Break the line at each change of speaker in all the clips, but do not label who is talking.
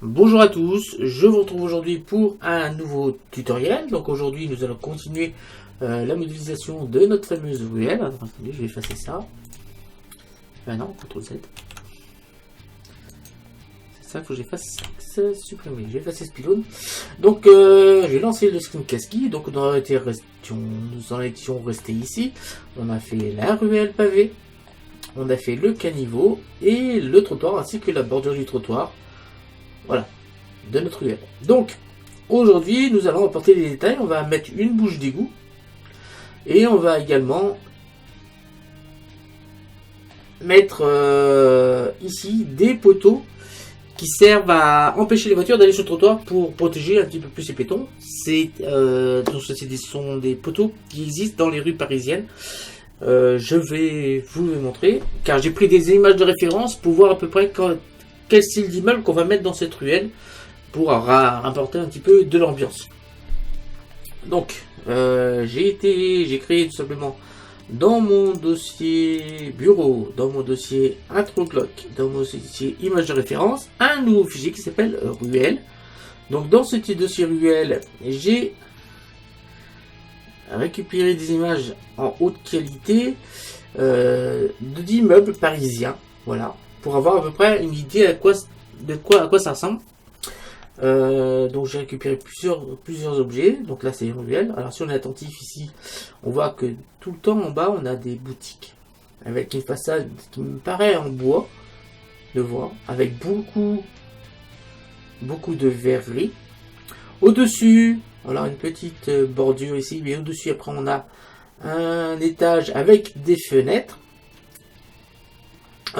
Bonjour à tous, je vous retrouve aujourd'hui pour un nouveau tutoriel. Donc aujourd'hui nous allons continuer la modélisation de notre fameuse ruelle. Alors, attendez, je vais effacer ça. Ah non, CTRL Z. C'est ça, il faut que j'efface, supprimer. Je vais effacer ce pylône. Donc j'ai lancé le screencast. Donc nous en étions restés ici. On a fait la ruelle pavée, on a fait le caniveau et le trottoir ainsi que la bordure du trottoir. Voilà, de notre ruelle. Donc, aujourd'hui, nous allons apporter des détails. On va mettre une bouche d'égout. Et on va également mettre ici des poteaux qui servent à empêcher les voitures d'aller sur le trottoir pour protéger un petit peu plus les piétons. Sont des poteaux qui existent dans les rues parisiennes. Je vais vous les montrer, car j'ai pris des images de référence pour voir à peu près quel style d'immeuble qu'on va mettre dans cette ruelle pour rapporter un petit peu de l'ambiance. Donc j'ai créé tout simplement dans mon dossier bureau, dans mon dossier introclock, dans mon dossier image de référence, un nouveau fichier qui s'appelle ruelle. Donc dans ce petit dossier ruelle, j'ai récupéré des images en haute qualité d'immeubles parisiens, voilà, pour avoir à peu près une idée à quoi ça ressemble. Donc j'ai récupéré plusieurs objets. Donc là c'est une ruelle. Alors si on est attentif ici, on voit que tout le temps en bas on a des boutiques avec une façade qui me paraît en bois, de voir, avec beaucoup de verreries. Au-dessus, voilà, une petite bordure ici, mais au-dessus après on a un étage avec des fenêtres.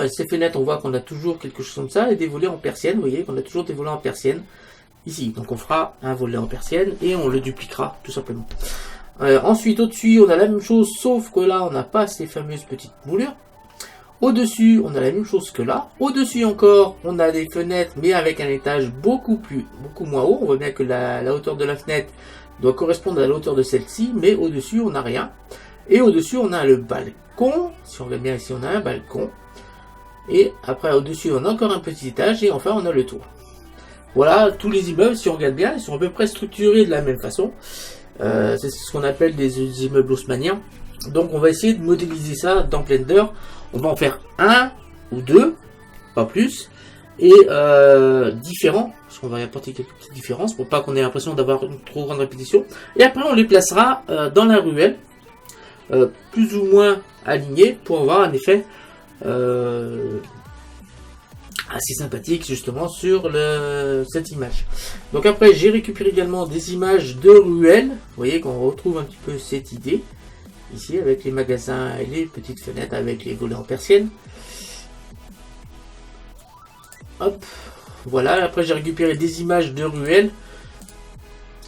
Ces fenêtres, on voit qu'on a toujours quelque chose comme ça, et des volets en persienne. Vous voyez qu'on a toujours des volets en persienne ici. Donc on fera un volet en persienne et on le dupliquera tout simplement. Ensuite, au-dessus, on a la même chose, sauf que là, on n'a pas ces fameuses petites moulures. Au-dessus, on a la même chose que là. Au-dessus encore, on a des fenêtres, mais avec un étage beaucoup moins haut. On voit bien que la hauteur de la fenêtre doit correspondre à la hauteur de celle-ci, mais au-dessus, on n'a rien. Et au-dessus, on a le balcon. Si on regarde bien ici, on a un balcon. Et après, au-dessus, on a encore un petit étage. Et enfin, on a le toit. Voilà, tous les immeubles, si on regarde bien, ils sont à peu près structurés de la même façon. C'est ce qu'on appelle des immeubles haussmanniens. Donc, on va essayer de modéliser ça dans Blender. On va en faire un ou deux, pas plus. Et différents, parce qu'on va y apporter quelques petites différences pour pas qu'on ait l'impression d'avoir une trop grande répétition. Et après, on les placera dans la ruelle, plus ou moins alignés, pour avoir un effet assez sympathique justement sur cette image. Donc après j'ai récupéré également des images de ruelles. Vous voyez qu'on retrouve un petit peu cette idée ici avec les magasins et les petites fenêtres avec les volets en persienne. Hop, voilà. Après j'ai récupéré des images de ruelles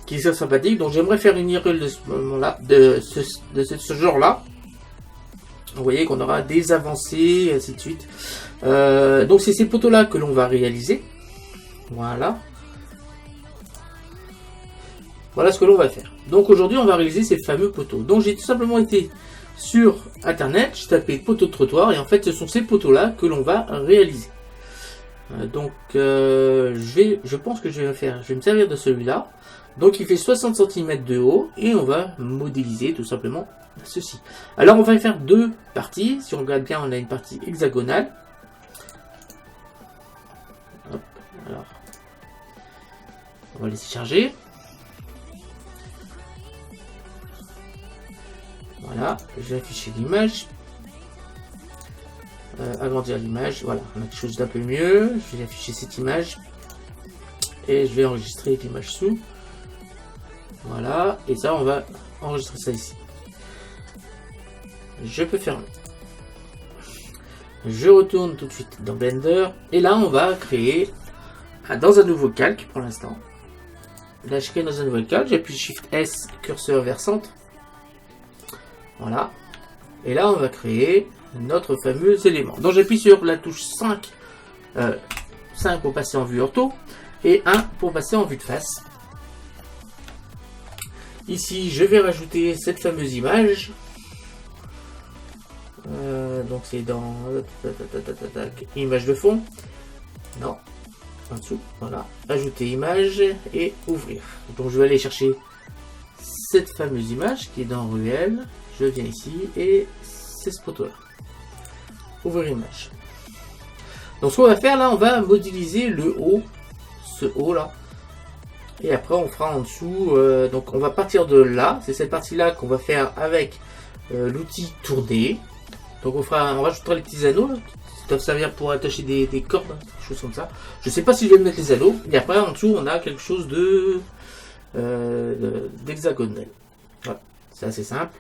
qui sont sympathiques. Donc j'aimerais faire une ruelle de ce moment-là, de ce genre-là. Vous voyez qu'on aura des avancées, ainsi de suite. Donc c'est ces poteaux-là que l'on va réaliser. Voilà. Voilà ce que l'on va faire. Donc aujourd'hui, on va réaliser ces fameux poteaux. Donc j'ai tout simplement été sur Internet, j'ai tapé poteau de trottoir, et en fait, ce sont ces poteaux-là que l'on va réaliser. Donc je pense que je vais me servir de celui-là. Donc il fait 60 cm de haut, et on va modéliser tout simplement ceci. Alors on va faire deux parties. Si on regarde bien, on a une partie hexagonale. Hop, alors on va laisser charger. Voilà, je vais afficher l'image. Agrandir l'image. Voilà, on a quelque chose d'un peu mieux. Je vais afficher cette image et je vais enregistrer l'image sous. Voilà, et ça on va enregistrer ça ici. Je peux fermer. Je retourne tout de suite dans Blender. Et là, on va créer dans un nouveau calque pour l'instant. Là, je crée dans un nouveau calque. J'appuie Shift S, curseur vers centre. Voilà. Et là, on va créer notre fameux élément. Donc, j'appuie sur la touche 5. 5 pour passer en vue ortho. Et 1 pour passer en vue de face. Ici, je vais rajouter cette fameuse image. Donc c'est dans image de fond. Non. en dessous, voilà, ajouter image et ouvrir. Donc je vais aller chercher cette fameuse image qui est dans Ruelle, je viens ici et c'est ce poteau là. Ouvrir image. Donc ce qu'on va faire là, on va modéliser le haut, ce haut là, et après on fera en dessous, donc on va partir de là, c'est cette partie là qu'on va faire avec l'outil tourner. Donc on rajoutera les petits anneaux là, qui doivent servir pour attacher des cordes, hein, des choses comme ça. Je sais pas si je vais mettre les anneaux, et après en dessous on a quelque chose de d'hexagonal. Voilà, c'est assez simple.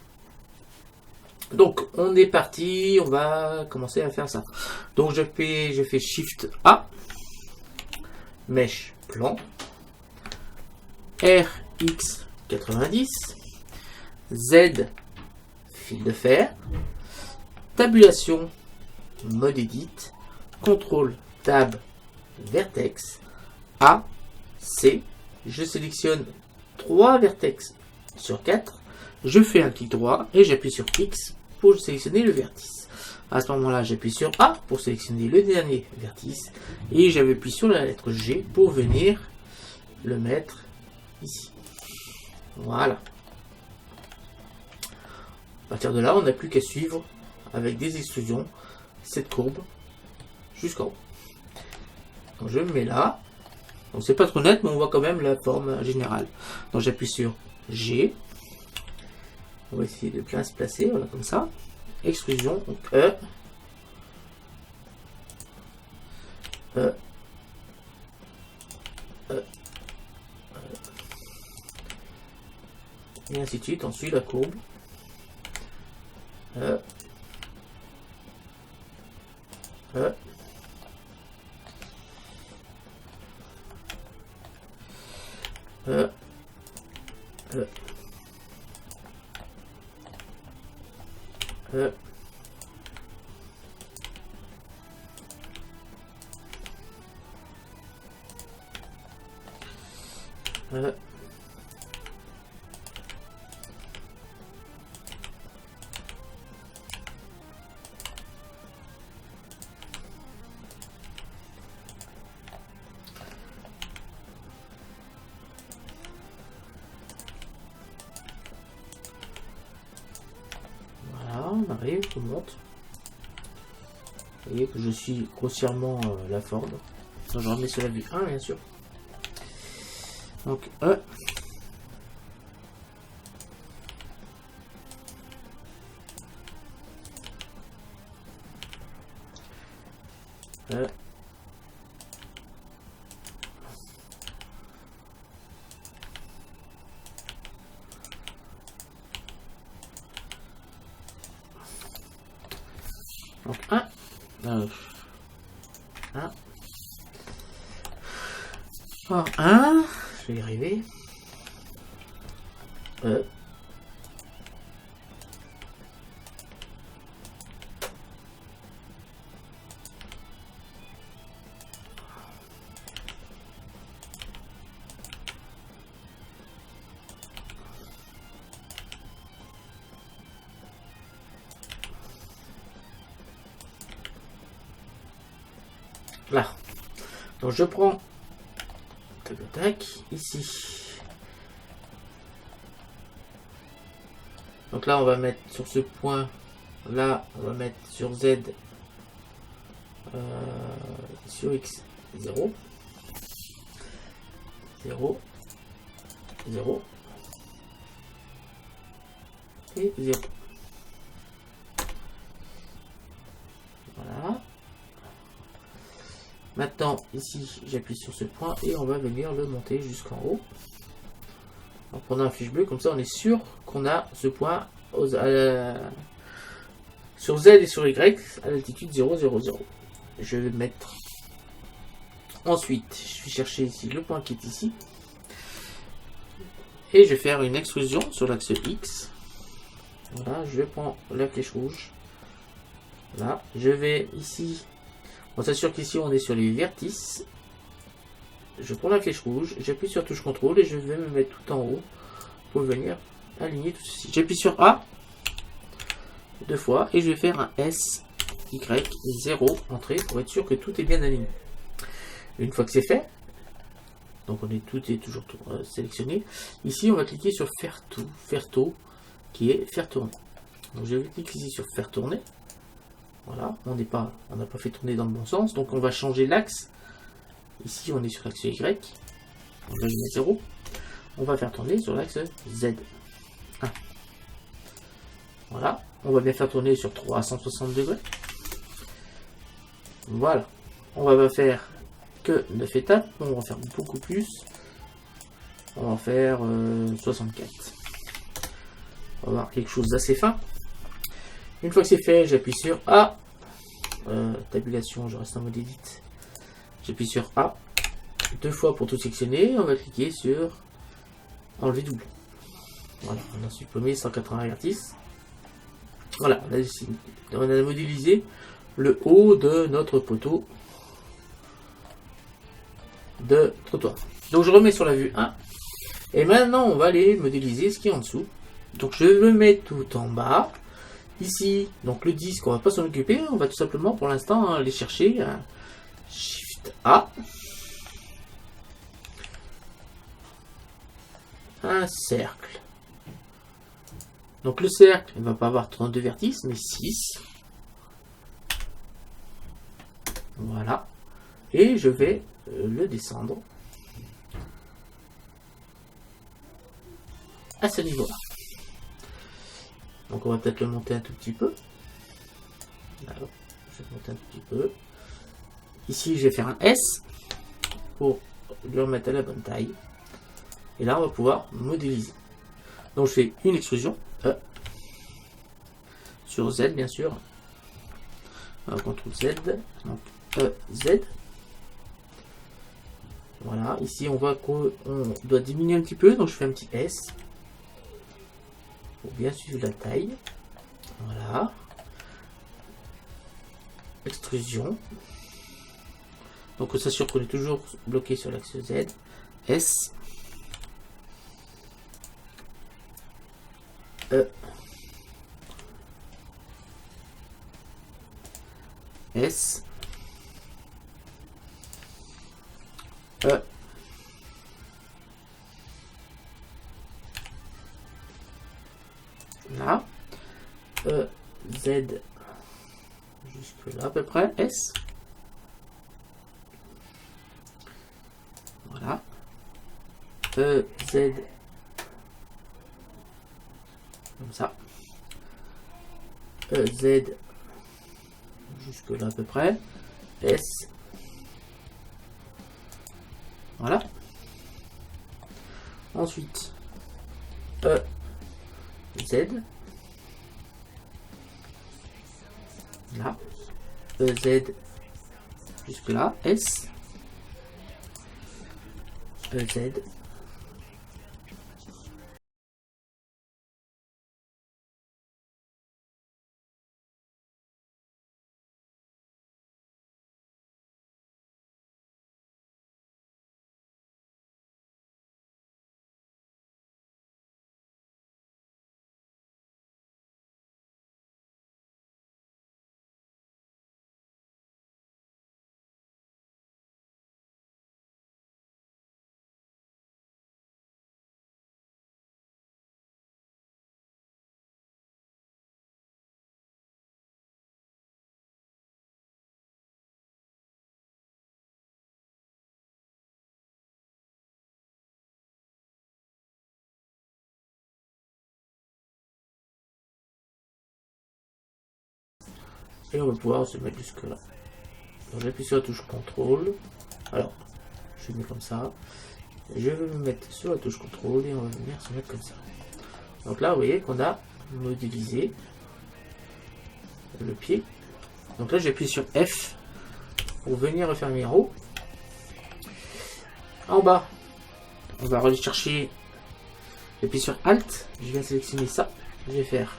Donc on est parti, on va commencer à faire ça. Donc je fais Shift A, Mèche plan, RX 90, Z fil de fer, tabulation, mode edit, contrôle tab vertex, A, C, je sélectionne 3 vertex sur 4, je fais un clic droit et j'appuie sur X pour sélectionner le vertice. À ce moment-là, j'appuie sur A pour sélectionner le dernier vertice et j'appuie sur la lettre G pour venir le mettre ici. Voilà. À partir de là, on n'a plus qu'à suivre avec des extrusions cette courbe jusqu'en haut. Donc je me mets là. Donc c'est pas trop net, mais on voit quand même la forme générale. Donc j'appuie sur G. On va essayer de bien se placer, voilà, comme ça. Extrusion, donc E. E. E. Et ainsi de suite, on suit la courbe. E. E. E. E. E. E. On arrive, on monte. Vous voyez que je suis grossièrement la Ford. Donc, je remets sur la vue 1 bien sûr. Donc E. E. Donc 1, 1, 1, je vais y arriver. Là. Donc je prends tac tac ici. Donc là on va mettre sur ce point là, on va mettre sur Z sur X 0 0 0 et 0. Voilà. Maintenant, ici, j'appuie sur ce point et on va venir le monter jusqu'en haut. En prenant un fiche bleu, comme ça on est sûr qu'on a ce point sur Z et sur Y à l'altitude 0, 0, 0. Je vais mettre. Ensuite, je vais chercher ici le point qui est ici. Et je vais faire une extrusion sur l'axe X. Voilà, je prends la flèche rouge. Là, je vais ici. On s'assure qu'ici on est sur les vertices. Je prends la flèche rouge, j'appuie sur touche contrôle et je vais me mettre tout en haut pour venir aligner tout ceci. J'appuie sur A 2 fois et je vais faire un S, Y, 0, entrée pour être sûr que tout est bien aligné. Une fois que c'est fait, donc tout est toujours sélectionné. Ici, on va cliquer sur faire tout, qui est faire tourner. Donc je clique ici sur faire tourner. Voilà, on n'a pas fait tourner dans le bon sens, donc on va changer l'axe. Ici, on est sur l'axe Y. On va mettre 0. On va faire tourner sur l'axe Z1. Voilà, on va bien faire tourner sur 360 degrés. Voilà, on va pas faire que 9 étapes, on va faire beaucoup plus. On va en faire 64. On va avoir quelque chose d'assez fin. Une fois que c'est fait, j'appuie sur A. Tabulation, je reste en mode edit. J'appuie sur A. 2 fois pour tout sectionner. On va cliquer sur enlever double. Voilà, on a supprimé 180 Hz. Voilà, on a modélisé le haut de notre poteau de trottoir. Donc je remets sur la vue 1. Et maintenant, on va aller modéliser ce qui est en dessous. Donc je le mets tout en bas. Ici, donc le disque, on va pas s'en occuper, on va tout simplement pour l'instant aller chercher un Shift A, un cercle. Donc le cercle, il ne va pas avoir 32 vertices, mais 6. Voilà. Et je vais le descendre à ce niveau-là. Donc on va peut-être le monter un tout petit peu. Alors, je vais monter un tout petit peu. Ici, je vais faire un S pour le remettre à la bonne taille. Et là, on va pouvoir modéliser. Donc je fais une extrusion E sur Z, bien sûr. CTRL Z, donc E, Z. Voilà, ici on voit qu'on doit diminuer un petit peu, donc je fais un petit S pour bien suivre la taille. Voilà. Extrusion. Donc on s'assure qu'on est toujours bloqué sur l'axe Z. S. E. S. E. Là. E. Z. Jusque là à peu près. S. Voilà. E. Z. Comme ça. E. Z. Jusque là à peu près. S. Voilà. Ensuite, E, Z. Là. E, Z. Jusque là. S. E, Z. Et on va pouvoir se mettre jusque là. Donc j'appuie sur la touche CTRL. Alors, je mets comme ça. Je vais me mettre sur la touche CTRL et on va venir se mettre comme ça. Donc là, vous voyez qu'on a modélisé le pied. Donc là, j'appuie sur F pour venir refermer en haut. En bas, on va aller chercher. J'appuie sur Alt. Je viens sélectionner ça. Je vais faire.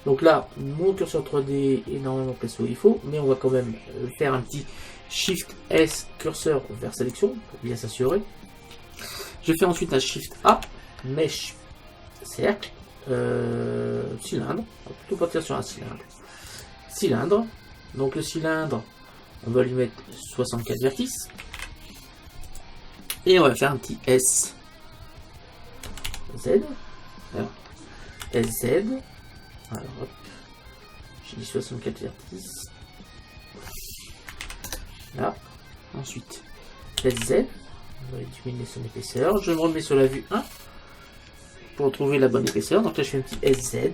Donc là, mon curseur 3D est normalement placé où il faut, mais on va quand même faire un petit Shift S curseur vers sélection pour bien s'assurer. Je fais ensuite un Shift A, Mesh, cercle, cylindre. On va plutôt partir sur un cylindre. Cylindre. Donc le cylindre, on va lui mettre 64 vertices. Et on va faire un petit S. Z. Alors, SZ. Alors, hop. J'ai dit 64 vertices. Là. Ensuite, SZ. On va diminuer son épaisseur. Je me remets sur la vue 1 pour trouver la bonne épaisseur. Donc là, je fais un petit SZ.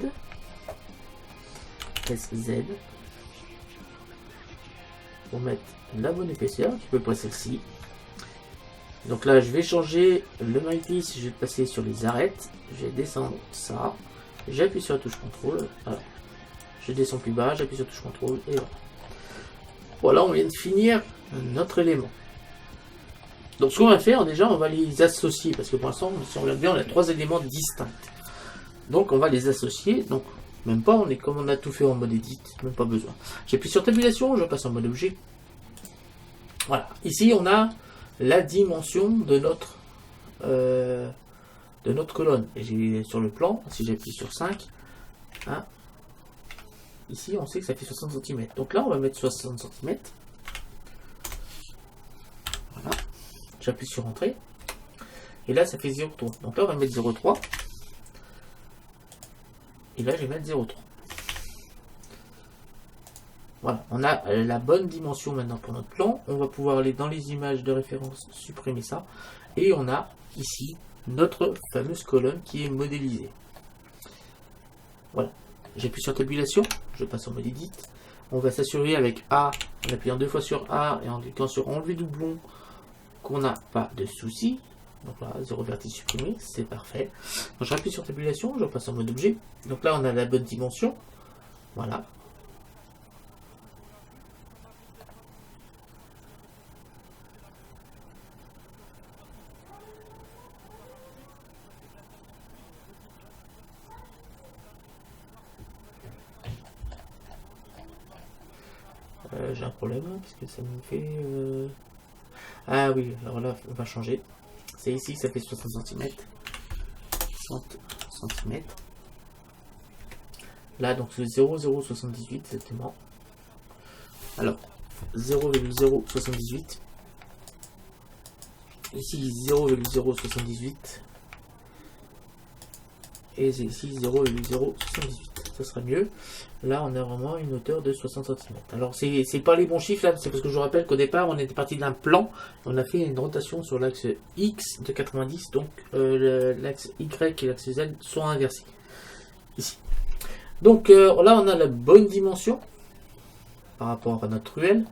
SZ. Pour mettre la bonne épaisseur, qui peut pas celle-ci. Donc là, je vais changer le mouthpiece, je vais passer sur les arêtes, je vais descendre ça, j'appuie sur la touche contrôle, voilà. Je descends plus bas, j'appuie sur la touche contrôle, et voilà. Voilà, on vient de finir notre élément. Donc ce qu'on va faire, déjà, on va les associer, parce que pour l'instant, si on regarde bien, on a 3 éléments distincts. Donc on va les associer, donc même pas, on est comme on a tout fait en mode edit, même pas besoin. J'appuie sur tabulation, je passe en mode objet. Voilà, ici on a la dimension de notre colonne. Et j'ai sur le plan, si j'appuie sur 5, hein, ici on sait que ça fait 60 cm. Donc là on va mettre 60 cm. Voilà. J'appuie sur entrée. Et là ça fait 0,3. Donc là on va mettre 0,3. Et là je vais mettre 0,3. Voilà, on a la bonne dimension maintenant pour notre plan. On va pouvoir aller dans les images de référence, supprimer ça. Et on a ici notre fameuse colonne qui est modélisée. Voilà, j'appuie sur tabulation, je passe en mode edit. On va s'assurer avec A, en appuyant 2 fois sur A et en cliquant sur enlever doublon, qu'on n'a pas de souci. Donc là, 0 vertice supprimé, c'est parfait. Donc j'appuie sur tabulation, je passe en mode objet. Donc là, on a la bonne dimension. Voilà. J'ai un problème, parce que ça me fait... Ah oui, alors là, on va changer. C'est ici, ça fait 60 cm. 60 cm. Là, donc c'est 0,078 exactement. Alors, 0,078. Ici, 0,078. Et ici, 0,078. Ça sera mieux. Là, on a vraiment une hauteur de 60 cm. Alors, c'est pas les bons chiffres, là, c'est parce que je vous rappelle qu'au départ, on était parti d'un plan. On a fait une rotation sur l'axe X de 90, donc l'axe Y et l'axe Z sont inversés. Ici. Donc, là, on a la bonne dimension par rapport à notre ruelle.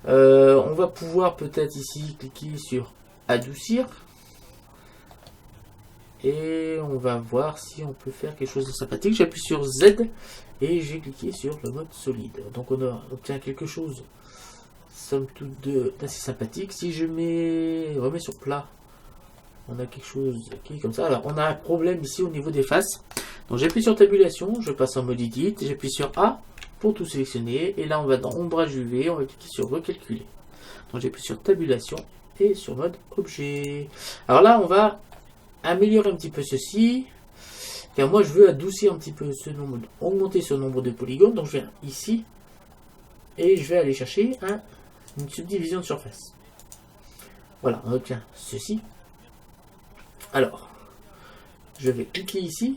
On va pouvoir peut-être ici cliquer sur adoucir. Et on va voir si on peut faire quelque chose de sympathique. J'appuie sur Z et j'ai cliqué sur le mode solide. Donc on obtient quelque chose, somme toute, d'assez sympathique. Si je remets sur plat, on a quelque chose qui est comme ça. Alors on a un problème ici au niveau des faces. Donc j'appuie sur tabulation, je passe en mode edit, j'appuie sur A pour tout sélectionner. Et là on va dans ombrage UV, on va cliquer sur recalculer. Donc j'appuie sur tabulation et sur mode objet. Alors là on va améliorer un petit peu ceci, car moi je veux adoucir un petit peu ce nombre, augmenter ce nombre de polygones. Donc je viens ici et je vais aller chercher une subdivision de surface. Voilà, on obtient ceci. Alors, je vais cliquer ici,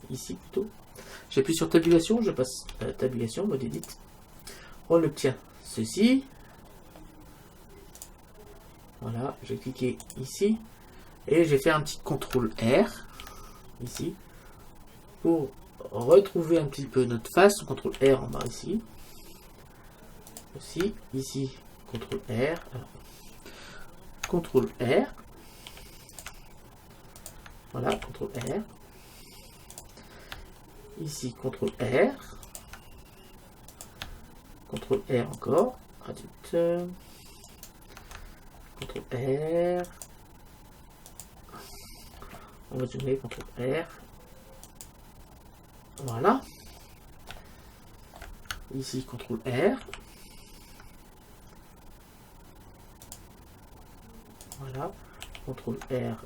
ici plutôt. J'appuie sur tabulation, je passe à tabulation, mode edit. On obtient ceci. Voilà, je vais cliquer ici. Et je vais faire un petit CTRL R, ici, pour retrouver un petit peu notre face. CTRL R en bas ici. Aussi, ici, CTRL R. Alors, CTRL R. Voilà, CTRL R. Ici, CTRL R. CTRL R encore. Adulte. CTRL R. On va zoomer, CTRL R. Voilà. Ici, CTRL R. Voilà. CTRL R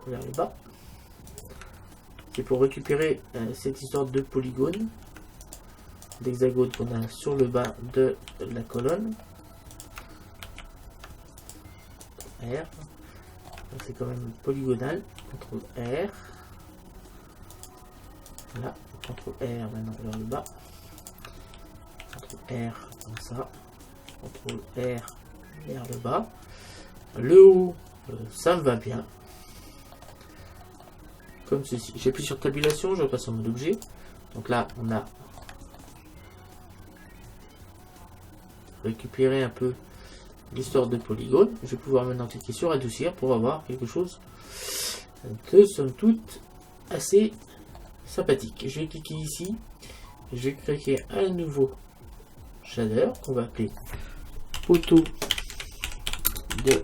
vers le bas. C'est pour récupérer cette histoire de polygone, d'hexagone qu'on a sur le bas de la colonne. R. C'est quand même polygonal. CTRL R. Là, CTRL R maintenant vers le bas. CTRL R comme ça. CTRL R vers le bas. Le haut, ça me va bien. Comme ceci. J'appuie sur tabulation, je repasse en mode objet. Donc là, on a récupéré un peu l'histoire de polygone. Je vais pouvoir maintenant cliquer sur adoucir pour avoir quelque chose de somme toute assez sympathique. Je vais cliquer ici. Je vais cliquer un nouveau shader qu'on va appeler poteau de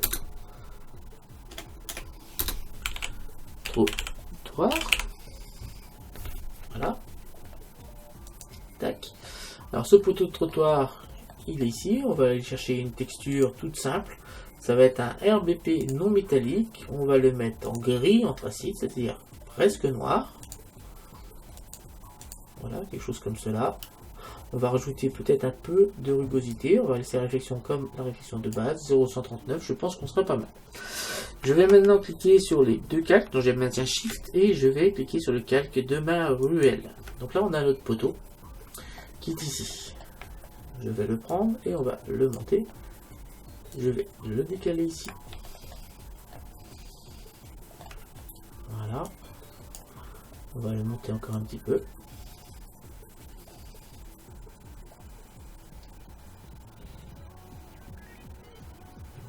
trottoir. Voilà. Tac. Alors ce poteau de trottoir, il est ici. On va aller chercher une texture toute simple. Ça va être un RBP non métallique. On va le mettre en gris anthracite, c'est-à-dire presque noir. Voilà, quelque chose comme cela. On va rajouter peut-être un peu de rugosité. On va laisser la réflexion comme la réflexion de base, 0,139. Je pense qu'on sera pas mal. Je vais maintenant cliquer sur les deux calques, dont j'ai maintien Shift, et je vais cliquer sur le calque de ma ruelle. Donc là, on a notre poteau qui est ici. Je vais le prendre et on va le monter. Je vais le décaler ici. Voilà. On va le monter encore un petit peu.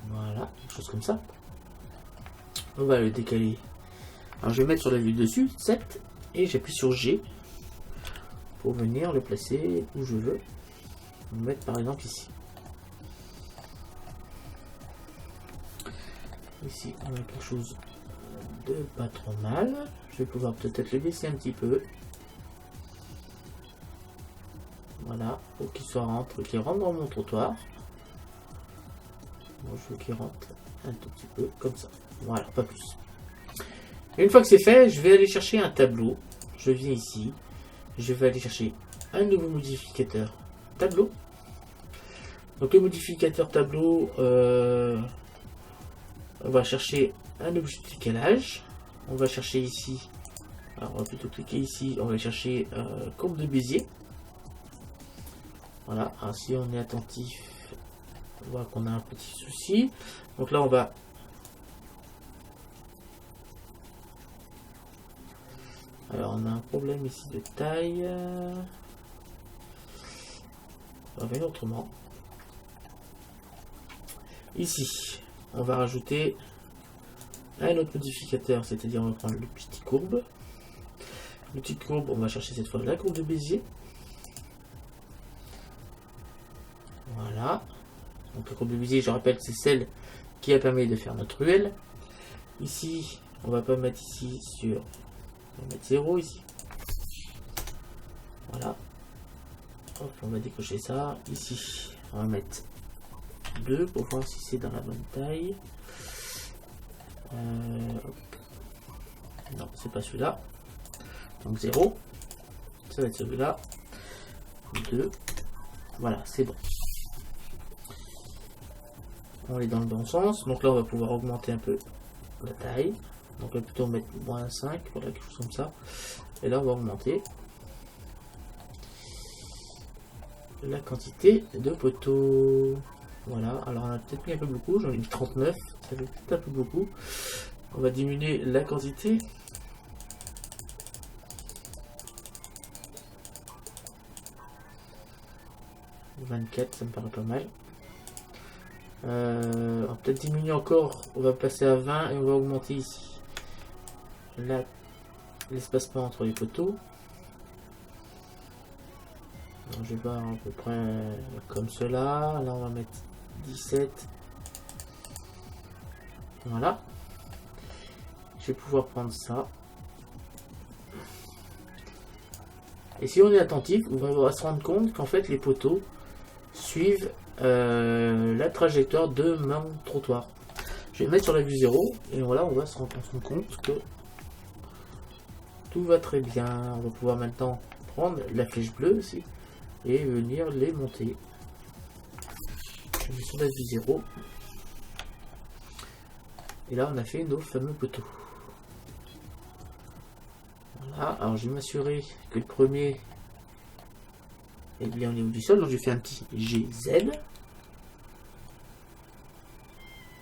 Voilà, quelque chose comme ça. On va le décaler. Alors je vais mettre sur la vue dessus, 7, et j'appuie sur G pour venir le placer où je veux. On va mettre par exemple ici. Ici, on a quelque chose de pas trop mal. Je vais pouvoir peut-être le baisser un petit peu. Voilà, pour qu'il rentre dans mon trottoir. Bon, je veux qu'il rentre un tout petit peu comme ça. Voilà, pas plus. Et une fois que c'est fait, je vais aller chercher un tableau. Je viens ici. Je vais aller chercher un nouveau modificateur tableau. Donc le modificateur tableau, on va chercher un objet de décalage. On va chercher ici. Alors on va plutôt cliquer ici. On va chercher courbe de Bézier. Voilà. Alors, si on est attentif, on voit qu'on a un petit souci. Donc là on va alors on a un problème ici de taille. On va faire autrement. Ici, on va rajouter un autre modificateur, c'est-à-dire on va prendre le petit courbe. Le petit courbe, on va chercher cette fois la courbe de Bézier. Voilà. Donc la courbe de Bézier, je rappelle, c'est celle qui a permis de faire notre ruelle. Ici, on va pas mettre ici sur... On va mettre 0 ici. Voilà. Hop, on va décocher ça. Ici, on va mettre 2 pour voir si c'est dans la bonne taille. Non, c'est pas celui-là. Donc 0. Ça va être celui-là. 2. Voilà, c'est bon. On est dans le bon sens. Donc là, on va pouvoir augmenter un peu la taille. Donc là, plutôt mettre moins 5. Voilà, quelque chose comme ça. Et là, on va augmenter la quantité de poteaux. Voilà, alors on a peut-être mis un peu beaucoup, j'en ai mis 39, ça fait peut-être un peu beaucoup. On va diminuer la quantité. « 24, ça me paraît pas mal. On va peut-être diminuer encore, on va passer à 20 et on va augmenter ici l'espacement entre les poteaux. Alors, je vais voir à peu près comme cela. Là on va mettre 17. Voilà. Je vais pouvoir prendre ça. Et si on est attentif, on va se rendre compte qu'en fait les poteaux suivent la trajectoire de mon trottoir. Je vais mettre sur la vue 0 et voilà, on va se rendre compte que tout va très bien. On va pouvoir maintenant prendre la flèche bleue aussi et venir les monter. Je mets sur la vue 0. Et là, on a fait nos fameux poteaux. Voilà, alors je vais m'assurer que le premier est bien au niveau du sol. Donc j'ai fait un petit GZ.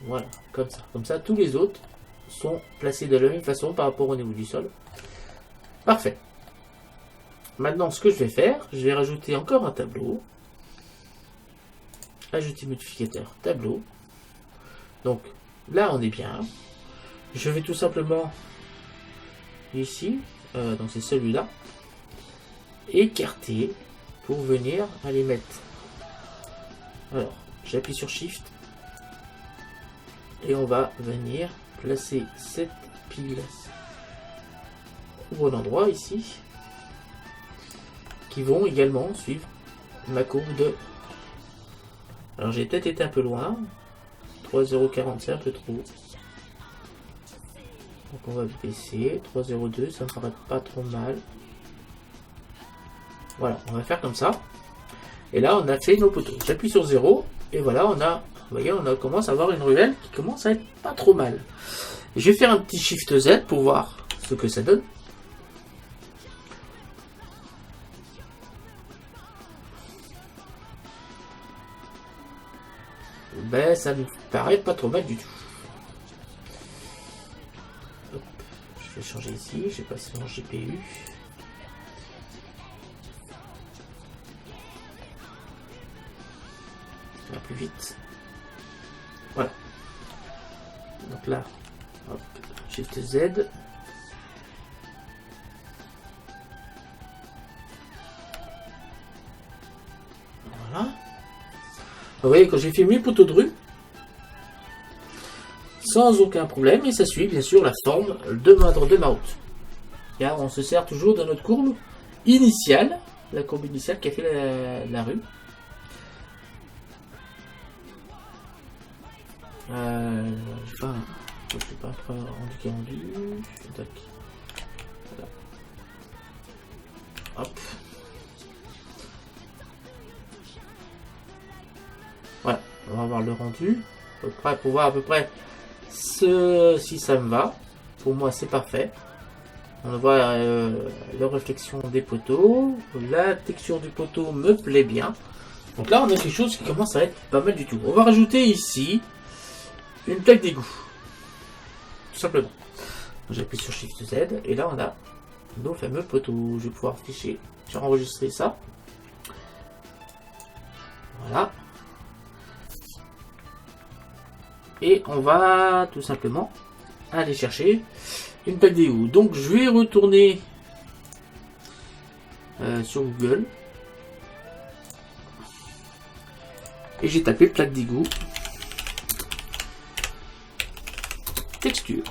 Voilà, comme ça. Comme ça, tous les autres sont placés de la même façon par rapport au niveau du sol. Parfait. Maintenant, ce que je vais faire, je vais rajouter encore un tableau. Ajouter modificateur tableau. Donc là, on est bien. Je vais tout simplement ici, donc c'est celui-là, écarter pour venir aller mettre. Alors, j'appuie sur Shift et on va venir placer cette pile au bon endroit ici, qui vont également suivre ma courbe de. Alors j'ai peut-être été un peu loin, 3,040 c'est un peu trop. Donc on va baisser, 3,02 ça me paraît pas trop mal. Voilà, on va faire comme ça. Et là on a fait nos poteaux. J'appuie sur 0 et voilà on a, vous voyez, on commence à avoir une ruelle qui commence à être pas trop mal. Je vais faire un petit Shift Z pour voir ce que ça donne. Ben ça me paraît pas trop mal du tout. Hop, je vais changer ici, je vais passer mon GPU. Ça va plus vite. Voilà. Donc là, hop, Shift Z. Voilà. Vous voyez, quand j'ai fait mes poteaux de rue, sans aucun problème, et ça suit bien sûr la forme de ma route. Car on se sert toujours de notre courbe initiale, la courbe initiale qui a fait la rue. Je sais pas rendu qui est rendu. Tac. Voilà. Hop. Voilà, on va voir le rendu. À peu près, pour voir à peu près si ça me va. Pour moi, c'est parfait. On voit la réflexion des poteaux. La texture du poteau me plaît bien. Donc là, on a quelque chose qui commence à être pas mal du tout. On va rajouter ici une plaque d'égout. Tout simplement. J'appuie sur Shift Z et là, on a nos fameux poteaux. Je vais pouvoir afficher. Je vais enregistrer ça. Voilà. Et on va tout simplement aller chercher une plaque d'égout. Donc je vais retourner sur Google et j'ai tapé plaque d'égout texture.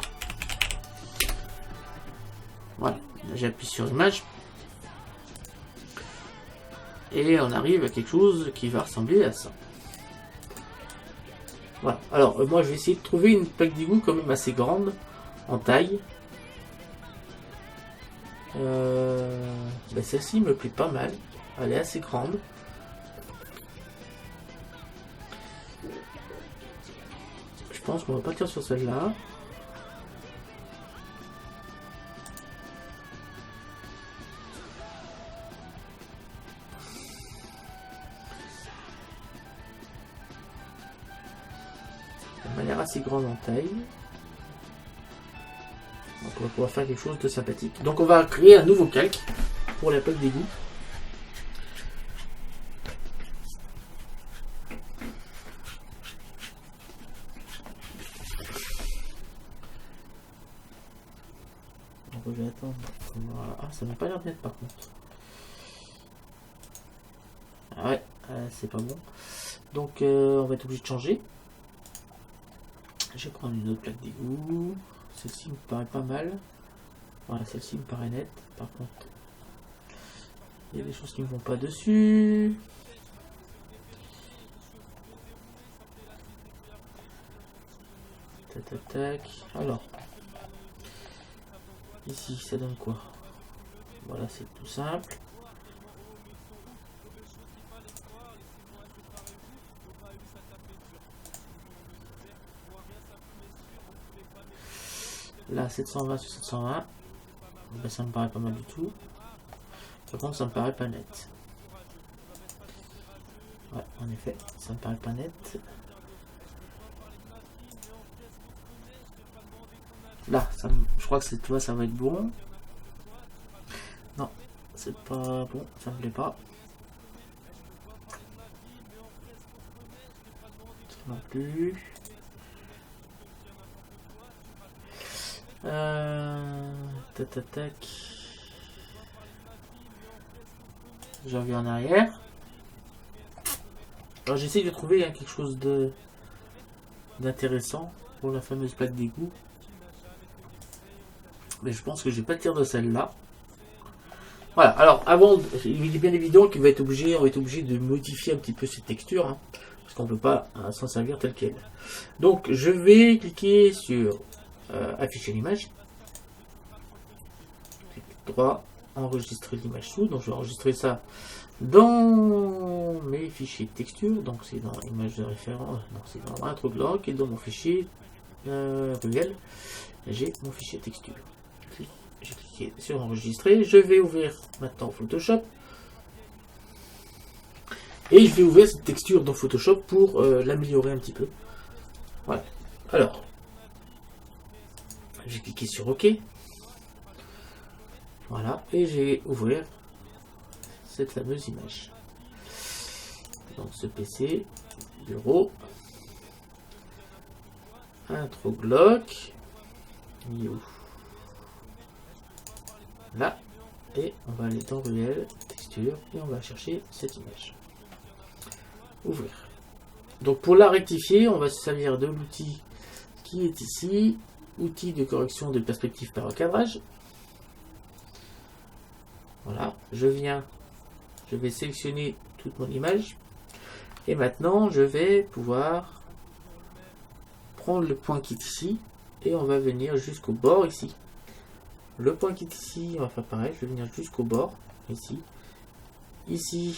Voilà, j'appuie sur image et on arrive à quelque chose qui va ressembler à ça. Voilà. Alors moi je vais essayer de trouver une plaque d'égout quand même assez grande en taille. Celle-ci me plaît pas mal. Elle est assez grande. Je pense qu'on va partir sur celle-là. Elle m'a l'air assez grande en taille. Donc on va pouvoir faire quelque chose de sympathique. Donc on va créer un nouveau calque pour la plaque d'égout. Donc je vais attendre. Ah, ça n'a pas l'air net par contre. Ah ouais, c'est pas bon. Donc on va être obligé de changer. Je vais prendre une autre plaque d'égout. Celle-ci me paraît pas mal. Voilà, celle-ci me paraît nette. Par contre, il y a des choses qui ne vont pas dessus. Tac, tac, tac. Alors, ici, ça donne quoi? Voilà, c'est tout simple. Là, 720 sur 720. Ben, ça me paraît pas mal du tout. Par contre, ça me paraît pas net. Ouais, en effet, ça me paraît pas net. Là, je crois que cette fois, ça va être bon. Non, c'est pas bon, ça me plaît pas. Ça non plus. Tac. Je reviens en arrière. Alors j'essaie de trouver quelque chose d'intéressant pour la fameuse plaque d'égout. Mais je pense que je vais pas tirer de celle-là. Voilà, alors avant, il est bien évident qu'on va être obligé de modifier un petit peu cette texture, hein, parce qu'on ne peut pas s'en servir tel quel. Donc je vais cliquer sur afficher l'image. Clic droit, enregistrer l'image sous. Donc je vais enregistrer ça dans mes fichiers de texture. Donc c'est dans image de référence, non c'est dans Introglock et dans mon fichier Ruel, j'ai mon fichier texture. J'ai cliqué sur enregistrer. Je vais ouvrir maintenant Photoshop. Et je vais ouvrir cette texture dans Photoshop pour l'améliorer un petit peu. Voilà. Alors, j'ai cliqué sur OK. Voilà. Et je vais ouvrir cette fameuse image. Donc ce PC, bureau, Introglock. Il est où? Là, et on va aller dans Ruel, texture, et on va chercher cette image. Ouvrir. Donc pour la rectifier, on va se servir de l'outil qui est ici, outil de correction de perspective par recadrage. Voilà, je vais sélectionner toute mon image, et maintenant je vais pouvoir prendre le point qui est ici, et on va venir jusqu'au bord ici. Le point qui est ici, on va faire pareil, je vais venir jusqu'au bord, ici. Ici,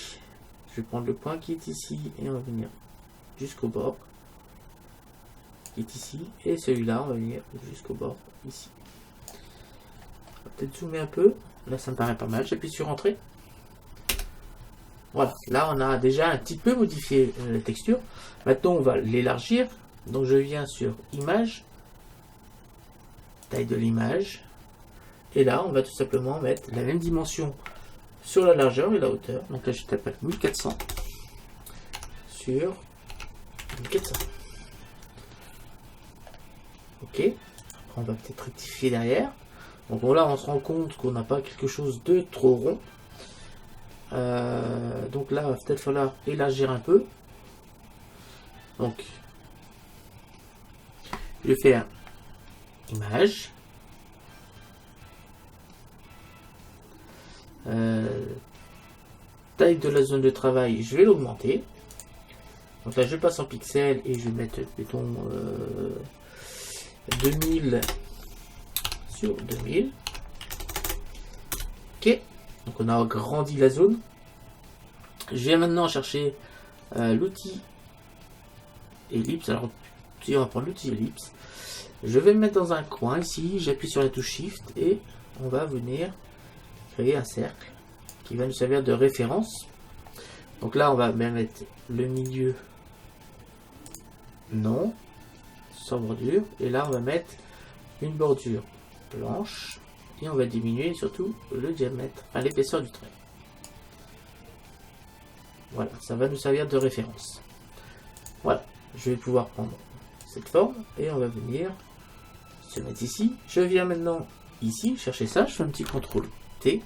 je vais prendre le point qui est ici, et on va venir jusqu'au bord, qui est ici. Et celui-là, on va venir jusqu'au bord, ici. On va peut-être zoomer un peu. Là, ça me paraît pas mal. J'appuie sur Entrée. Voilà, là, on a déjà un petit peu modifié la texture. Maintenant, on va l'élargir. Donc, je viens sur Image, taille de l'image. Et là, on va tout simplement mettre la même dimension sur la largeur et la hauteur. Donc là, je tape 1400 sur 1400. Ok. Après, on va peut-être rectifier derrière. Donc là, on se rend compte qu'on n'a pas quelque chose de trop rond. Donc là, il va peut-être falloir élargir un peu. Donc, je vais faire Image. Taille de la zone de travail, je vais l'augmenter. Donc là, je passe en pixels et je vais mettre, mettons, 2000 sur 2000. Ok, donc on a agrandi la zone. Je viens maintenant chercher l'outil ellipse. Alors, on va prendre l'outil ellipse. Je vais le mettre dans un coin ici. J'appuie sur la touche Shift et on va venir créer un cercle qui va nous servir de référence. Donc là, on va bien mettre le milieu non, sans bordure. Et là, on va mettre une bordure blanche. Et on va diminuer surtout le diamètre, enfin l'épaisseur du trait. Voilà, ça va nous servir de référence. Voilà, je vais pouvoir prendre cette forme et on va venir se mettre ici. Je viens maintenant ici, chercher ça, je fais un petit CTRL T.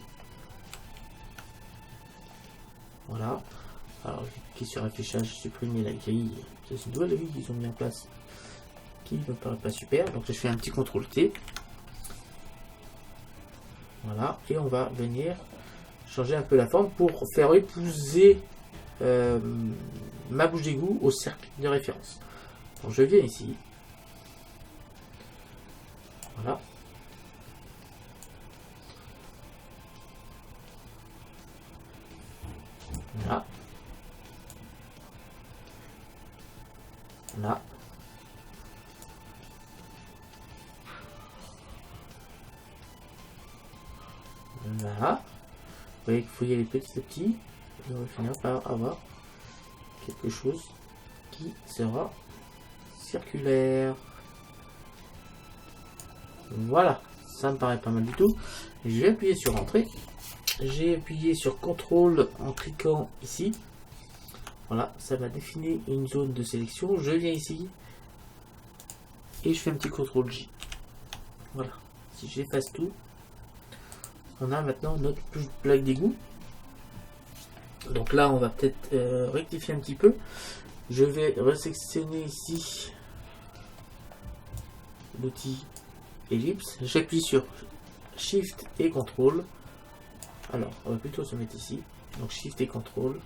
Voilà. Alors, je vais cliquer sur affichage, supprimer la grille. C'est une nouvelle grille qu'ils ont mis en place qui ne me paraît pas super. Donc, je fais un petit CTRL T. Voilà. Et on va venir changer un peu la forme pour faire épouser ma bouche d'égout au cercle de référence. Donc, je viens ici. Voilà. Là. Là. Voilà. Vous voyez qu'il faut y aller petit à petit. Et on va finir par avoir quelque chose qui sera circulaire. Voilà, ça me paraît pas mal du tout. Je vais appuyer sur entrée. J'ai appuyé sur contrôle en cliquant ici. Voilà, ça m'a défini une zone de sélection. Je viens ici et je fais un petit contrôle J. Voilà, si j'efface tout, on a maintenant notre plaque d'égout. Donc là, on va peut-être rectifier un petit peu. Je vais resélectionner ici l'outil ellipse. J'appuie sur Shift et Contrôle. Alors, on va plutôt se mettre ici. Donc Shift et Contrôle.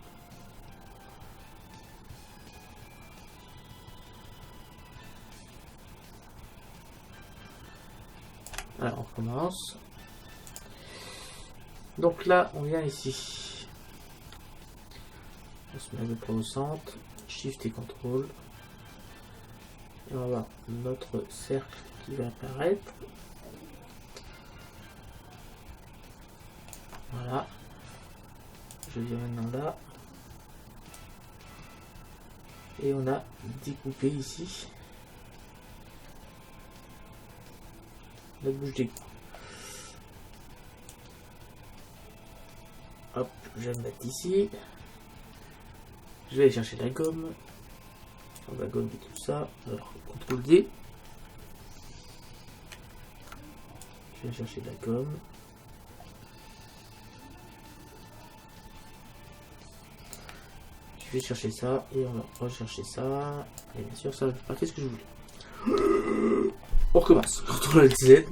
Alors, on commence. Donc là, on vient ici. On se met à peu près au centre. Shift et Contrôle. Et on va voir notre cercle qui va apparaître. Voilà. Je viens maintenant là. Et on a découpé ici la bouche d'égout. Hop, je vais me mettre ici. Je vais aller chercher la gomme. On va gommer tout ça. Alors, CTRL D. Je vais chercher la gomme. Je vais chercher ça et on va rechercher ça. Et bien sûr, ça ne fait pas ce que je voulais. On recommence. CTRL Z.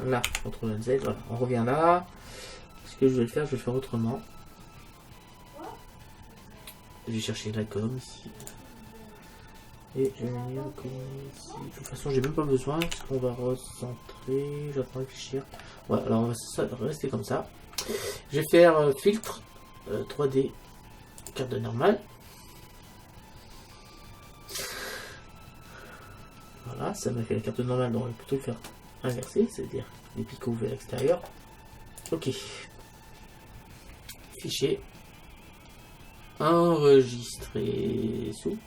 Là, CTRL Z. Voilà, on revient là. Ce que je vais faire, je vais le faire autrement. Je vais chercher la gomme ici. Et je vais venir comme ici. De toute façon, j'ai même pas besoin parce qu'on va recentrer. J'attends réfléchir. Ouais, alors on va rester comme ça. Je vais faire filtre 3D carte de normale. Voilà, ça m'a fait la carte de normale, donc on va plutôt faire inverser, c'est-à-dire les picots vers l'extérieur. Ok. Fichier. Enregistrer sous.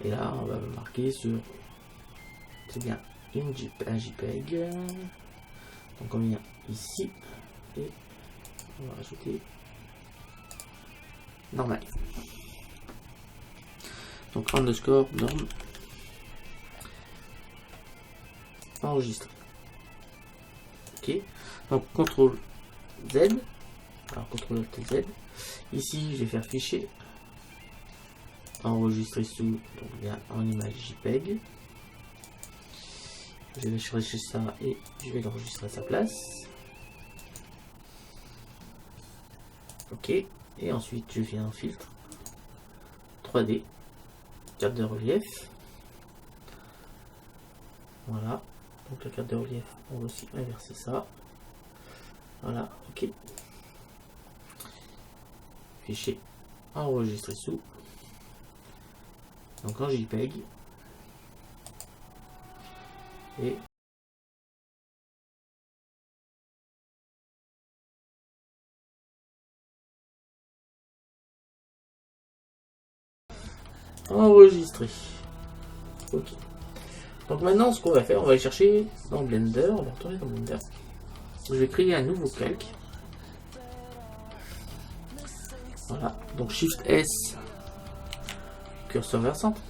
Et là, on va marquer sur. C'est bien un JPEG. Donc on vient ici et on va rajouter normal. Donc underscore norm. Enregistrer. Ok. Donc CTRL Z. Alors CTRL Z. Ici, je vais faire fichier. Enregistrer sous, donc bien en image JPEG. Je vais chercher ça et je vais l'enregistrer à sa place. Ok. Et ensuite, je viens en filtre 3D, carte de relief. Voilà. Donc la carte de relief, on va aussi inverser ça. Voilà. Ok. Fichier enregistrer sous, donc en JPEG, et enregistrer. Ok. Donc maintenant, ce qu'on va faire, on va aller chercher dans Blender, on va retourner dans Blender. Je vais créer un nouveau calque. Voilà, donc Shift S, curseur vers centre.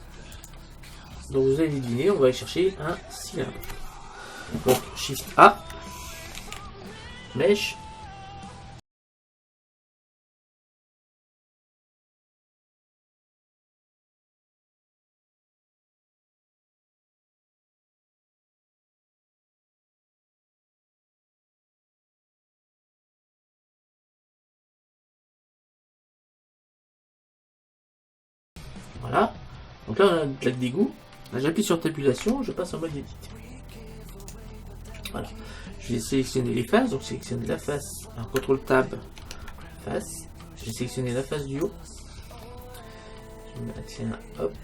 Donc vous allez deviner, on va aller chercher un cylindre. Donc Shift A, mèche. Voilà. Donc là, on a une plaque d'égout. J'appuie sur tabulation, je passe en mode edit. Voilà. Je vais sélectionner les faces. Donc, sélectionner la face. Alors, CTRL Tab, face. Je vais sélectionner la face du haut. Je maintiens, hop.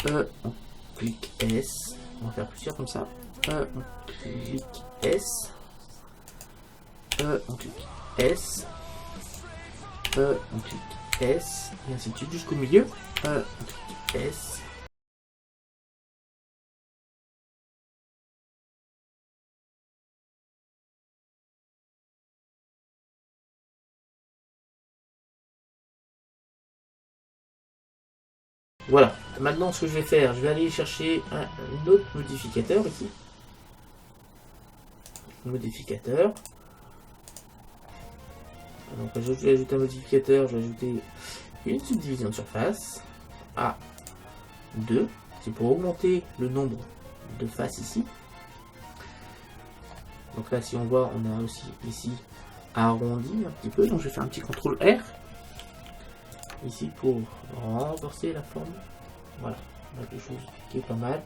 on clique S. On va faire plusieurs comme ça. On clique S. On clique S. On clique S. Et ainsi de suite jusqu'au milieu. On clique S. Voilà, maintenant ce que je vais faire, je vais aller chercher un autre modificateur ici. Modificateur. Donc je vais ajouter un modificateur, je vais ajouter une subdivision de surface à 2. C'est pour augmenter le nombre de faces ici. Donc là si on voit, on a aussi ici arrondi un petit peu. Donc je vais faire un petit CTRL R. Ici pour renforcer la forme. Voilà, on a quelque chose qui est pas mal.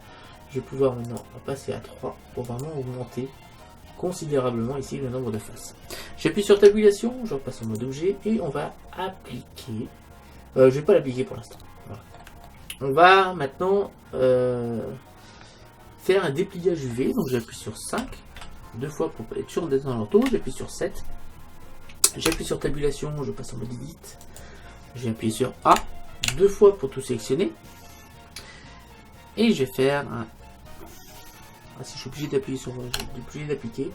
Je vais pouvoir maintenant passer à 3 pour vraiment augmenter considérablement ici le nombre de faces. J'appuie sur tabulation, je repasse en mode objet et on va appliquer. Je vais pas l'appliquer pour l'instant. Voilà. On va maintenant faire un dépliage UV. Donc j'appuie sur 5, 2 fois pour être sûr d'être dans l'entour. J'appuie sur 7. J'appuie sur tabulation, je passe en mode edit. J'ai appuyé sur A 2 fois pour tout sélectionner. Et je vais faire un... Ah, si je suis obligé d'appuyer sur... Je suis obligé d'appliquer.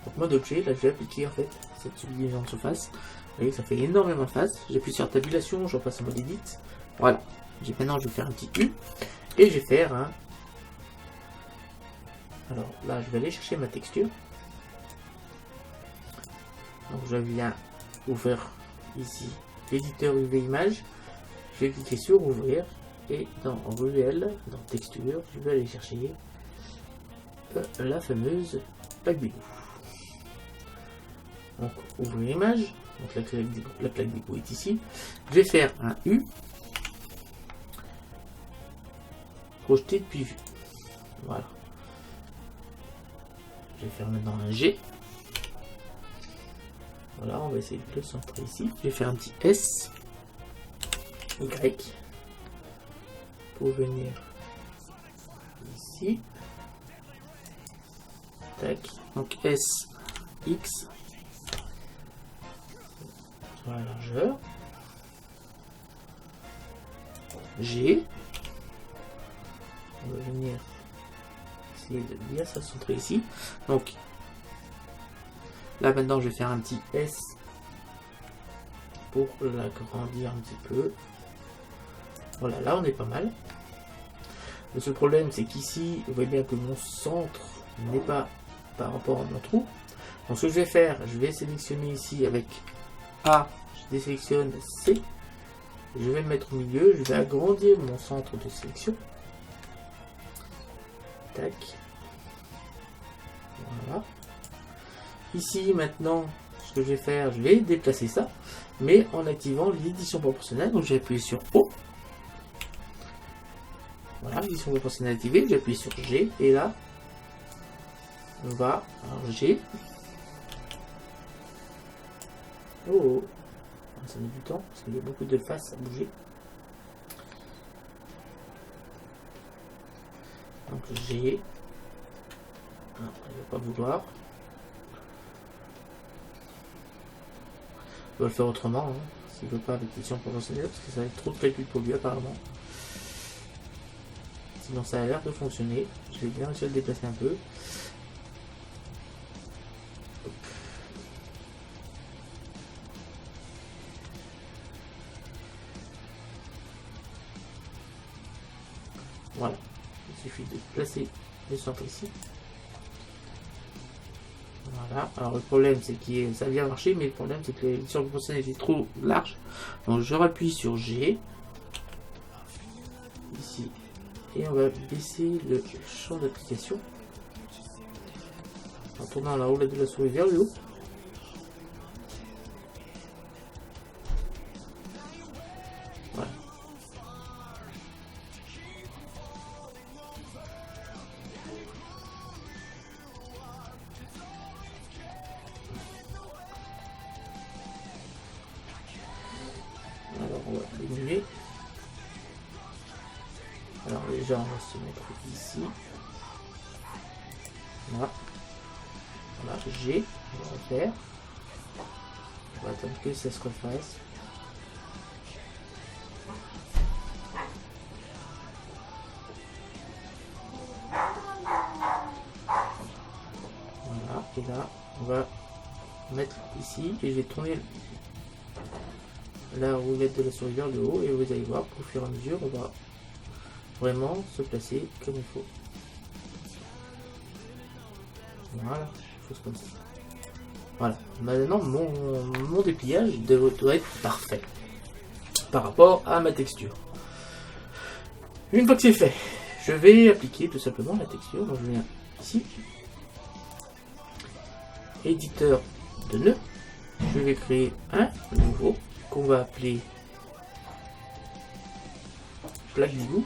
Donc mode objet, là j'ai appliqué en fait cette subdivision de surface. Vous voyez, ça fait énormément de faces. J'appuie sur tabulation, je repasse en mode edit. Voilà. Maintenant je vais faire un petit U. Et je vais faire un... Alors là je vais aller chercher ma texture. Donc je viens ouvrir ici l'éditeur UV image, je vais cliquer sur ouvrir et dans ruelle, dans texture, je vais aller chercher la fameuse plaque d'égout. Donc ouvrir image, donc la plaque d'égout est ici. Je vais faire un U, projeté depuis vue. Voilà. Je vais faire maintenant un G. Voilà, on va essayer de le centrer ici. Je vais faire un petit S, Y, pour venir ici. Tac. Donc S, X, sur la largeur. G. On va venir essayer de bien se centrer ici. Donc là maintenant je vais faire un petit S pour l'agrandir un petit peu. Voilà, là on est pas mal. Le seul problème c'est qu'ici, vous voyez bien que mon centre n'est pas par rapport à mon trou. Donc ce que je vais faire, je vais sélectionner ici avec A, je désélectionne C. Je vais le mettre au milieu, je vais agrandir mon centre de sélection. Tac. Voilà. Ici maintenant, ce que je vais faire, je vais déplacer ça, mais en activant l'édition proportionnelle. Donc j'ai appuyé sur O. Voilà, l'édition proportionnelle activée. J'ai appuyé sur G et là, on va alors G. Oh, ça met du temps parce qu'il y a beaucoup de faces à bouger. Donc G. Ah, il ne va pas vouloir. On va le faire autrement, hein, s'il ne veut pas avec l'édition proportionnelle, parce que ça va être trop de calcul pour lui apparemment. Sinon ça a l'air de fonctionner. Je vais bien essayer de le déplacer un peu. Hop. Voilà. Il suffit de placer le centre ici. Voilà, alors le problème c'est que ça vient marcher, mais le problème c'est que l'édition proportionnelle est trop large. Donc je rappuie sur G, ici, et on va baisser le champ d'application en tournant la roulette de la souris vers le haut. Voilà. Alors on va diminuer. Alors déjà on va se mettre ici. Voilà. Voilà, G, on va refaire. On va attendre que ça se refasse. Voilà, et là, on va mettre ici et je vais tourner la roulette de la souris vers le haut et vous allez voir qu'au fur et à mesure, on va vraiment se placer comme il faut. Voilà, chose comme ça. Voilà, maintenant mon dépliage doit être parfait par rapport à ma texture. Une fois que c'est fait, je vais appliquer tout simplement la texture. Donc je viens ici, éditeur de nœuds, je vais créer un nouveau qu'on va appeler plaque d'égout.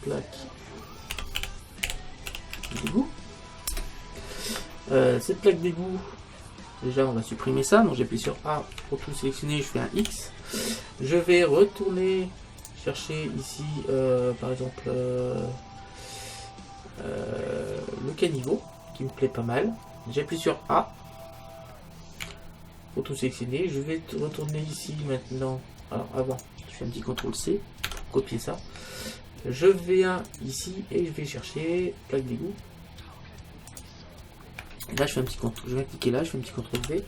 Plaque d'égout. Cette plaque d'égout, déjà on va supprimer ça, donc j'appuie sur A pour tout sélectionner, je fais un X. Je vais retourner chercher ici par exemple le caniveau qui me plaît pas mal. J'appuie sur A pour tout sélectionner. Je vais retourner ici maintenant. Alors avant, je fais un petit CTRL C pour copier ça. Je viens ici et je vais chercher plaque d'égout. Là je fais un petit CTRL, je vais cliquer là, je fais un petit CTRL V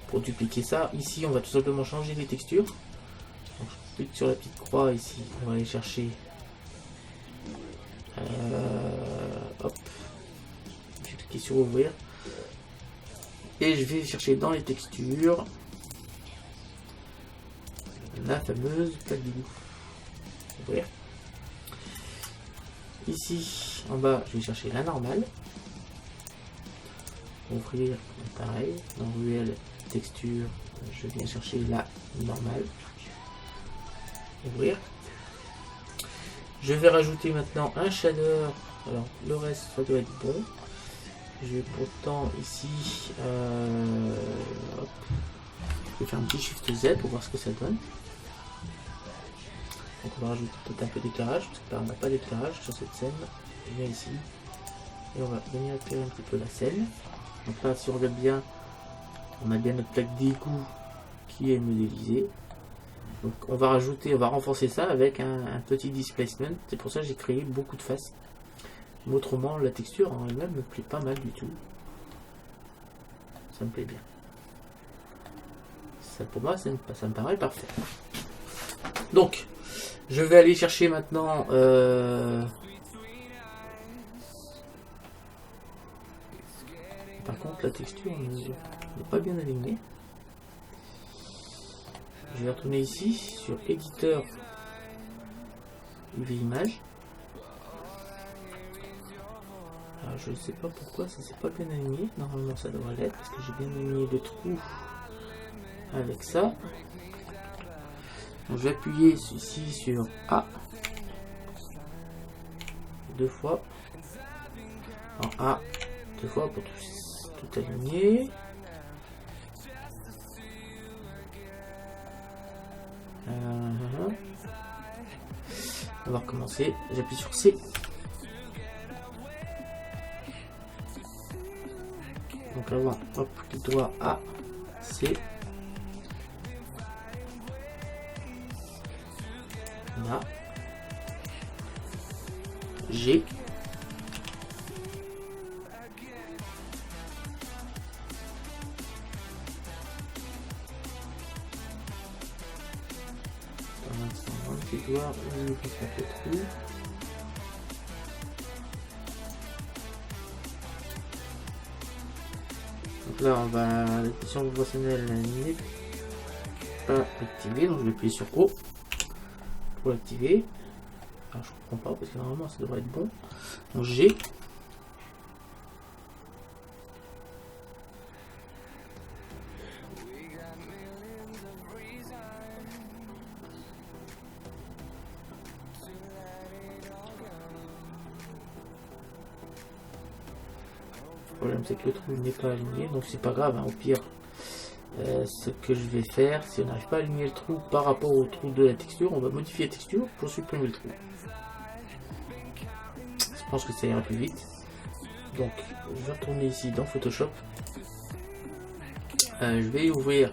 pour dupliquer ça. Ici on va tout simplement changer les textures. Donc, je clique sur la petite croix ici, on va aller chercher. Hop, je vais cliquer sur ouvrir et je vais chercher dans les textures la fameuse plaque d'égout. Ouvrir. Ici en bas je vais chercher la normale. Ouvrir, pareil, dans ruelle texture, je viens chercher la normale. Ouvrir. Je vais rajouter maintenant un shader. Alors le reste ça doit être bon. Je vais pourtant ici hop, je vais faire un petit Shift Z pour voir ce que ça donne. Donc on va rajouter peut-être un peu d'éclairage, parce que là on n'a pas d'éclairage sur cette scène. Je viens ici et on va venir éclairer un petit peu la scène. Donc là si on regarde bien, on a bien notre plaque d'égout qui est modélisée. Donc on va rajouter, on va renforcer ça avec un petit displacement. C'est pour ça que j'ai créé beaucoup de faces. Mais autrement la texture en elle-même me plaît pas mal du tout. Ça me plaît bien. Ça pour moi ça me paraît parfait. Donc je vais aller chercher maintenant par contre la texture n'est pas bien alignée. Je vais retourner ici sur éditeur UV image. Alors je ne sais pas pourquoi ça s'est pas bien aligné. Normalement ça devrait l'être parce que j'ai bien aligné le trou avec ça. Donc je vais appuyer ici sur A deux fois. En A deux fois pour tout aligner. On va recommencer. J'appuie sur C. Donc avant, hop, le doigt A, C. Là. G. Je dois faire le trou. Donc là on va l'addition proportionnelle n'est pas activée, donc je vais appuyer sur O pour l'activer. Alors je comprends pas parce que normalement ça devrait être bon. Donc G. Le problème c'est que le trou n'est pas aligné, donc c'est pas grave, hein, au pire ce que je vais faire, si on n'arrive pas à aligner le trou par rapport au trou de la texture, on va modifier la texture pour supprimer le trou. Je pense que ça ira plus vite. Donc, je vais retourner ici dans Photoshop. Je vais ouvrir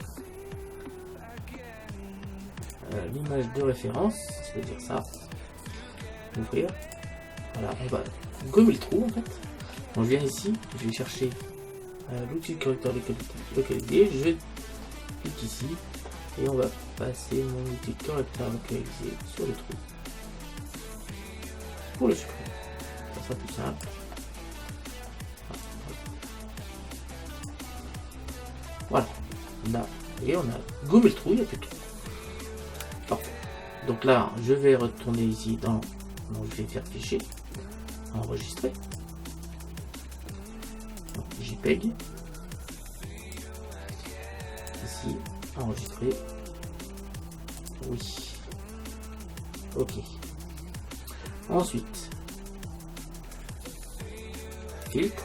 l'image de référence, c'est-à-dire ça. Ouvrir. Voilà, on va gommer le trou en fait. On vient ici, je vais chercher l'outil de correcteur localisé, je clique ici et on va passer mon outil de correcteur localisé sur le trou pour le supprimer. Ça sera plus simple. Voilà, là, et on a gommé le trou, il n'y a plus de trou. Parfait. Donc là, je vais retourner ici dans, donc je vais faire fichier, enregistrer, donc, JPEG, ici, enregistrer, oui, ok. Ensuite, filtre,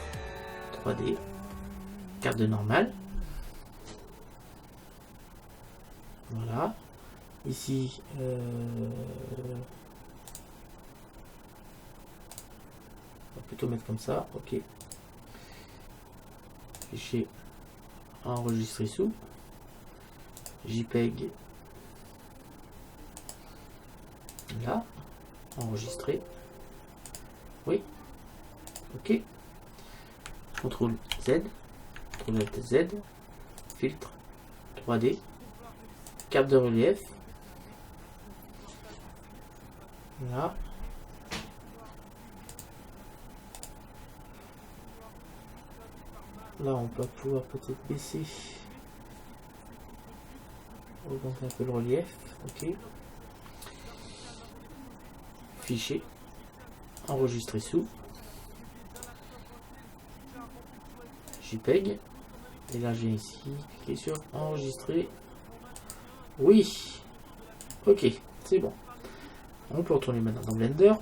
3D, carte de normale. Voilà. Ici, on va plutôt mettre comme ça. Ok. Fichier enregistré sous. JPEG. Là. Enregistré. Oui. Ok. CTRL Z. CTRL Z. Filtre. 3D. Carte de relief. Là. Là, on peut pouvoir peut-être baisser. Augmenter un peu le relief. Ok. Fichier. Enregistrer sous. JPEG. Et là, j'ai ici. Cliquez sur enregistrer. Oui. Ok, c'est bon. On peut retourner maintenant dans Blender.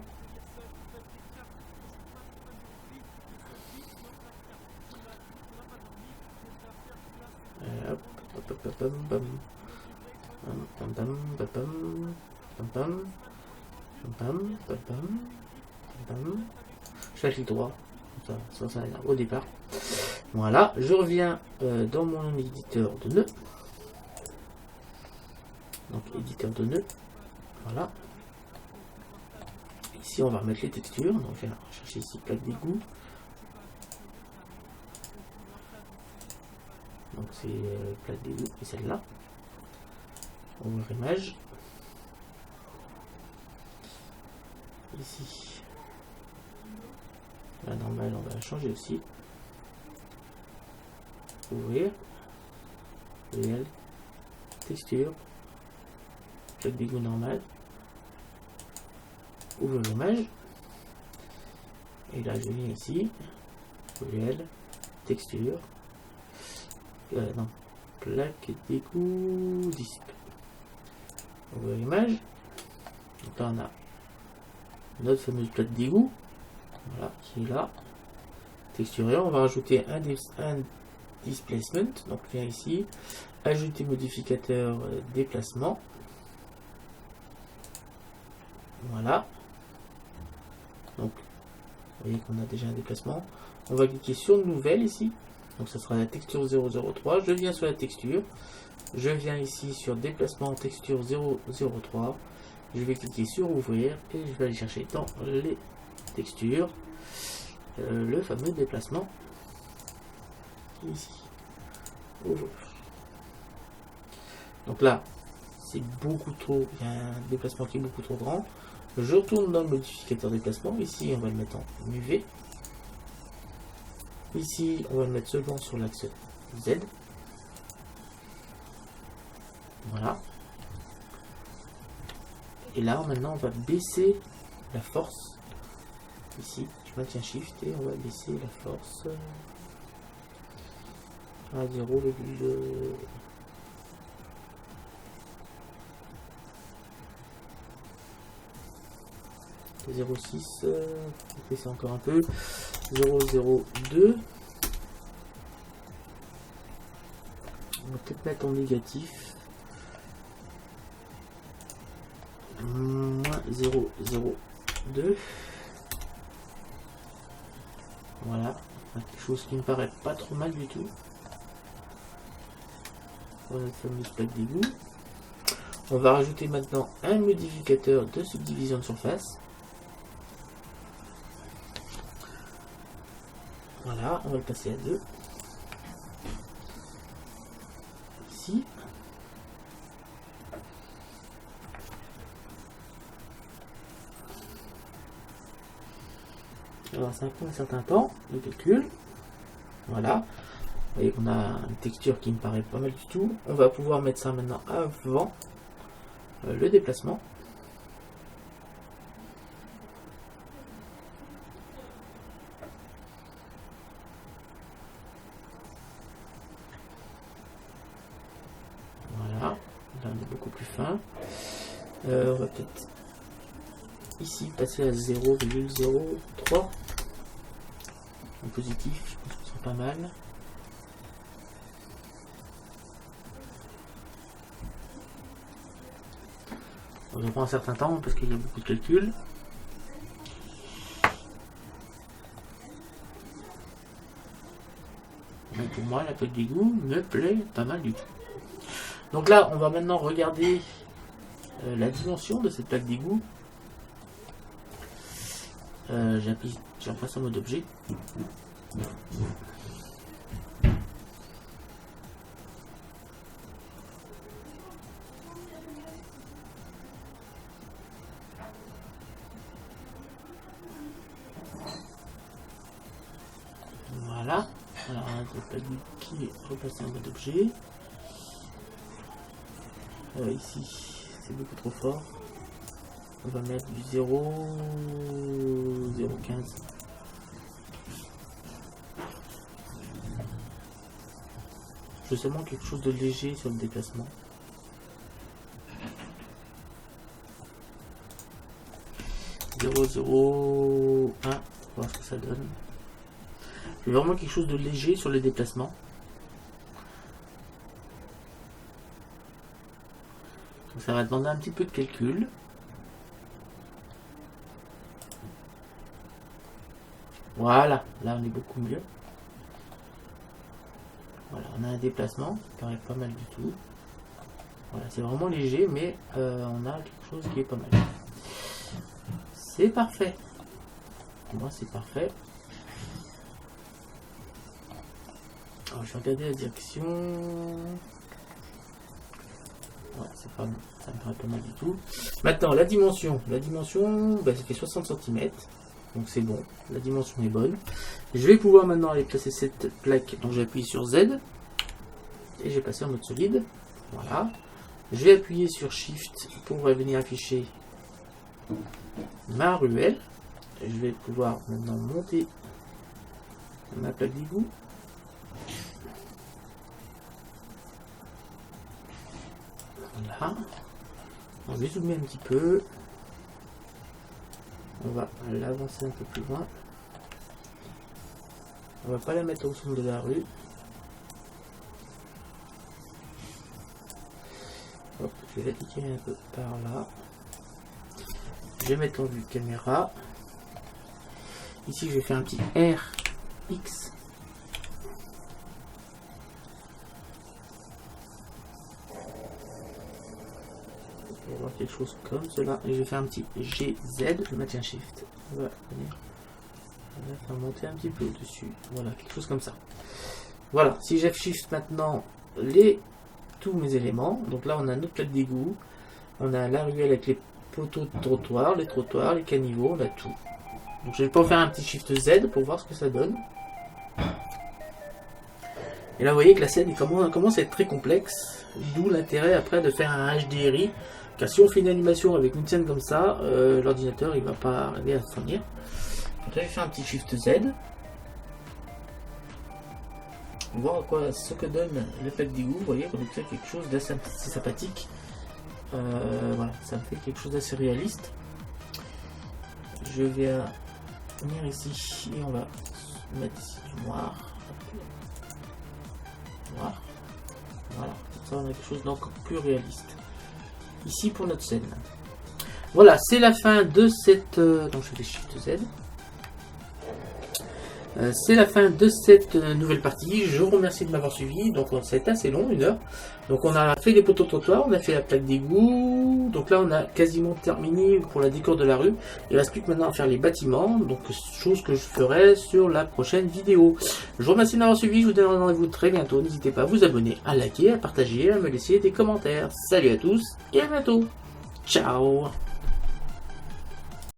Je fais clic droit. Ça au départ. Voilà, je reviens dans mon éditeur de nœuds. Donc éditeur de nœuds. Voilà. Ici on va remettre les textures. Donc je vais chercher ici plaque d'égout. Donc c'est plaque d'égout et celle-là. Ouvrir image. Ici. La normale on va la changer aussi. Ouvrir. Réel. Texture. Plaque d'égout normale. Ouvre l'image. Et là je viens ici. Réel. Texture. Non. Plaque d'égout disp. Ouvre l'image. Donc là on a notre fameuse plaque d'égout. Voilà, qui est là. Texturé. On va rajouter un displacement. Donc viens ici. Ajouter modificateur déplacement. Voilà. Donc, vous voyez qu'on a déjà un déplacement. On va cliquer sur nouvelle ici. Donc, ça sera la texture 003. Je viens sur la texture. Je viens ici sur déplacement texture 003. Je vais cliquer sur ouvrir et je vais aller chercher dans les textures le fameux déplacement ici. Ouvrir. Donc là, c'est beaucoup trop, il y a un déplacement qui est beaucoup trop grand. Je retourne dans le modificateur déplacement. Ici, on va le mettre en UV. Ici, on va le mettre seulement sur l'axe Z. Voilà. Et là, maintenant, on va baisser la force. Ici, je maintiens Shift et on va baisser la force à 0,2. 0,6, baisser encore un peu, 0,02. On va peut-être mettre en négatif. Moins 0,02. Voilà, quelque chose qui me paraît pas trop mal du tout. Pour notre fameuse plaque d'égout. On va rajouter maintenant un modificateur de subdivision de surface. Voilà, on va le passer à 2. Ici. Alors ça prend un certain temps de calcul. Voilà. Vous voyez qu'on a une texture qui me paraît pas mal du tout. On va pouvoir mettre ça maintenant avant le déplacement. Voilà. Là on est beaucoup plus fin. On va peut-être ici passer à 0,03 en positif. Je pense que c'est pas mal. On prend un certain temps parce qu'il y a beaucoup de calculs. Mais pour moi, la plaque d'égout me plaît pas mal du tout. Donc là, on va maintenant regarder la dimension de cette plaque d'égout. J'appuie, je repasse en mode objet. Voilà. Alors, on a la plaque qui est repassée en mode objet. Ici, c'est beaucoup trop fort. On va mettre du 0,015. Je veux seulement quelque chose de léger sur le déplacement. 0,01. Voir ce que ça donne. Je veux vraiment quelque chose de léger sur les déplacements. Donc ça va demander un petit peu de calcul. Voilà, là on est beaucoup mieux. Voilà, on a un déplacement qui paraît pas mal du tout. Voilà, c'est vraiment léger, mais on a quelque chose qui est pas mal. C'est parfait. Pour moi, c'est parfait. Alors, je vais regarder la direction. Ouais, c'est pas, ça me paraît pas mal du tout. Maintenant, la dimension. La dimension, bah, ça fait 60 cm. Donc c'est bon, la dimension est bonne. Je vais pouvoir maintenant aller placer cette plaque. Donc j'appuie sur Z. Et j'ai passé en mode solide. Voilà. Je vais appuyer sur Shift pour venir afficher ma ruelle. Je vais pouvoir maintenant monter ma plaque d'égout. Voilà. Je vais zoomer un petit peu. On va l'avancer un peu plus loin. On va pas la mettre au centre de la rue. Hop, je vais la piquer un peu par là. Je vais mettre en vue caméra. Ici, je vais faire un petit RX. Je vais avoir quelque chose comme cela. Et je vais faire un petit GZ. Je maintiens Shift. On va venir. On va faire monter un petit peu au-dessus. Voilà, quelque chose comme ça. Voilà, si j'affiche maintenant tous mes éléments, donc là on a notre plaque d'égout, on a la ruelle avec les poteaux de trottoir, les caniveaux, on a tout. Donc je vais pas faire un petit Shift Z pour voir ce que ça donne. Et là vous voyez que la scène commence à être très complexe, d'où l'intérêt après de faire un HDRI, car si on fait une animation avec une scène comme ça, l'ordinateur il va pas arriver à se fournir. Donc là je vais faire un petit Shift Z. Voir quoi, ce que donne le plaque d'égout. Vous voyez qu'on obtient quelque chose d'assez sympathique. Voilà, ça me fait quelque chose d'assez réaliste. Je vais venir ici et on va mettre ici du noir. Noir. Voilà, ça on a quelque chose d'encore plus réaliste. Ici pour notre scène. Voilà, c'est la fin de cette... donc je fais des Shift Z. C'est la fin de cette nouvelle partie. Je vous remercie de m'avoir suivi. Donc ça a été assez long, 1 heure. Donc on a fait les poteaux trottoirs, on a fait la plaque d'égout. Donc là on a quasiment terminé pour la décor de la rue. Il ne reste plus que maintenant à faire les bâtiments. Donc chose que je ferai sur la prochaine vidéo. Je vous remercie de m'avoir suivi. Je vous donne rendez-vous très bientôt. N'hésitez pas à vous abonner, à liker, à partager, à me laisser des commentaires. Salut à tous et à bientôt. Ciao.